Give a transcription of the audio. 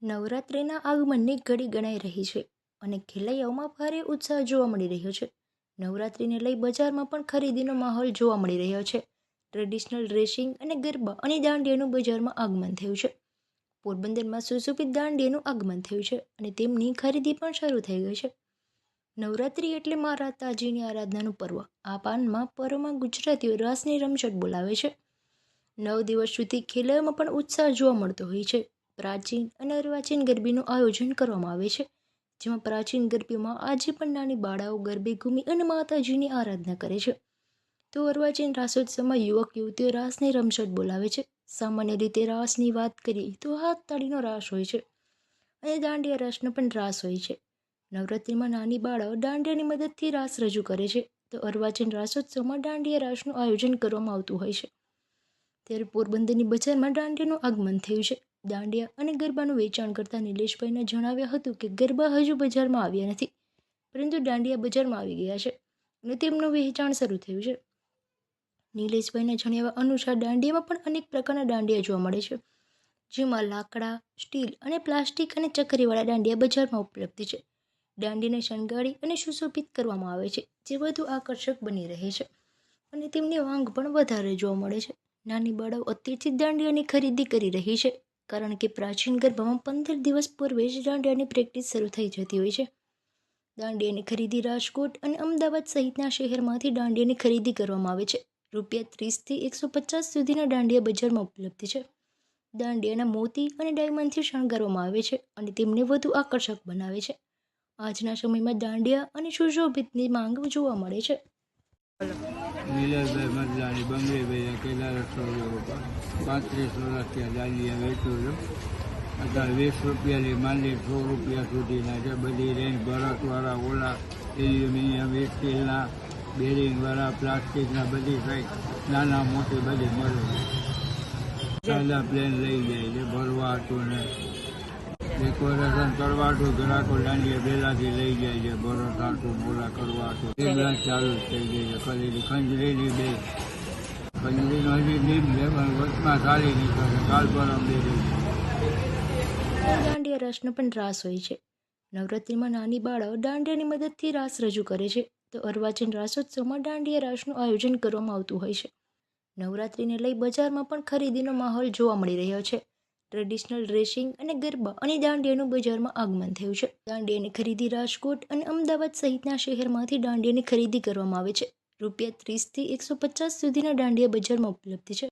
નવરાત્રિના આગમનની ઘડી ગણાઈ રહી છે અને ખેલૈયાઓમાં ભારે ઉત્સાહ જોવા મળી રહ્યો છે. નવરાત્રિને લઈ બજારમાં પણ ખરીદીનો માહોલ જોવા મળી રહ્યો છે. ટ્રેડિશનલ ડ્રેસિંગ અને ગરબા અને દાંડિયાનું બજારમાં આગમન થયું છે. પોરબંદરમાં સુશોભિત દાંડિયાનું આગમન થયું છે અને તેમની ખરીદી પણ શરૂ થઈ ગઈ છે. નવરાત્રિ એટલે મા માતાજીની આરાધનાનું પર્વ. આ પાનમાં પર્વમાં ગુજરાતીઓ રાસની રમઝટ બોલાવે છે. 9 દિવસ સુધી ખેલૈયાઓમાં પણ ઉત્સાહ જોવા મળતો હોય છે. પ્રાચીન અને અર્વાચીન ગરબીનું આયોજન કરવામાં આવે છે, જેમાં પ્રાચીન ગરબીમાં આજે પણ નાની બાળાઓ ગરબે ઘૂમી અને માતાજીની આરાધના કરે છે. તો અર્વાચીન રાસોત્સવમાં યુવક યુવતીઓ રાસની રમઝટ બોલાવે છે. સામાન્ય રીતે રાસની વાત કરીએ તો હાથ તાળીનો રાસ હોય છે અને દાંડિયા રાસનો પણ રાસ હોય છે. નવરાત્રિમાં નાની બાળાઓ દાંડિયાની મદદથી રાસ રજૂ કરે છે, તો અર્વાચીન રાસોત્સવમાં દાંડિયા રાસનું આયોજન કરવામાં આવતું હોય છે. ત્યારે પોરબંદરની બજારમાં દાંડિયાનું આગમન થયું છે. દાંડિયા અને ગરબાનું વેચાણ કરતા નિલેશભાઈને જણાવ્યા હતું કે ગરબા હજુ બજારમાં આવ્યા નથી, પરંતુ દાંડિયા બજારમાં આવી ગયા છે અને તેમનું વેચાણ શરૂ થયું છે. નિલેશભાઈના જણાવ્યા અનુસાર દાંડિયામાં પણ અનેક પ્રકારના દાંડિયા જોવા મળે છે, જેમાં લાકડા, સ્ટીલ અને પ્લાસ્ટિક અને ચક્કરીવાળા દાંડિયા બજારમાં ઉપલબ્ધ છે. દાંડીને શણગારી અને સુશોભિત કરવામાં આવે છે, જે વધુ આકર્ષક બની રહે છે અને તેમની માંગ પણ વધારે જોવા મળે છે. નાની બાળાઓ અત્યારથી દાંડિયાની ખરીદી કરી રહી છે, કારણ કે પ્રાચીન ગરબામાં 15 દિવસ પૂર્વે જ દાંડિયાની પ્રેક્ટિસ શરૂ થઈ જતી હોય છે. દાંડિયાની ખરીદી રાજકોટ અને અમદાવાદ સહિતના શહેરમાંથી દાંડિયાની ખરીદી કરવામાં આવે છે. ₹30 થી 150 સુધીના દાંડિયા બજારમાં ઉપલબ્ધ છે. દાંડિયાના મોતી અને ડાયમંડથી શણગારવામાં આવે છે અને તેમને વધુ આકર્ષક બનાવે છે. આજના સમયમાં દાંડિયા અને સુશોભિતની માંગ જોવા મળે છે. નીલેશભાઈ મદલાણી બંગડીભાઈ કેદાર 35 વર્ષથી દાંડિયા વેચું છું. અત્યારે 20 રૂપિયાથી માંડી 100 રૂપિયા સુધીના છે. બધી રેન્જ ભરતવાળા, ઓલા એલ્યુમિનિયમ, સ્ટીલના, બેરિંગવાળા, પ્લાસ્ટિકના, બધી સાઈઝ નાના મોટી બધી મળે છે. સાદા પ્લેન લઈ જાય છે, ભરવા હતું ને ડેકોરેશન કરવા હતું. ગ્રાહકો દાંડિયા પહેલાંથી લઈ જાય છે, ભરત હતું, ઓલા કરવા હતું. એ ચાલુ જ થઈ ગઈ છે. ખરીદી ખંજરીની બે ખંજરીનો હજી નીમ છે, પણ વચમાં સારી નીકળે. કાલ પરમ બેરી દાંડિયા રાસનો પણ રાસ હોય છે. નવરાત્રિમાં નાની બાળાઓ દાંડિયાની મદદથી રાસ રજૂ કરે છે, તો અર્વાચીન રાસોત્સવમાં દાંડિયા રાસનું આયોજન કરવામાં આવતું હોય છે. નવરાત્રિને લઈ બજારમાં પણ ખરીદીનો માહોલ જોવા મળી રહ્યો છે. ટ્રેડિશનલ ડ્રેસિંગ અને ગરબા અને દાંડિયાનું બજારમાં આગમન થયું છે. દાંડિયાની ખરીદી રાજકોટ અને અમદાવાદ સહિતના શહેરમાંથી દાંડિયાની ખરીદી કરવામાં આવે છે. ₹30 થી 150 સુધીના દાંડિયા બજારમાં ઉપલબ્ધ છે.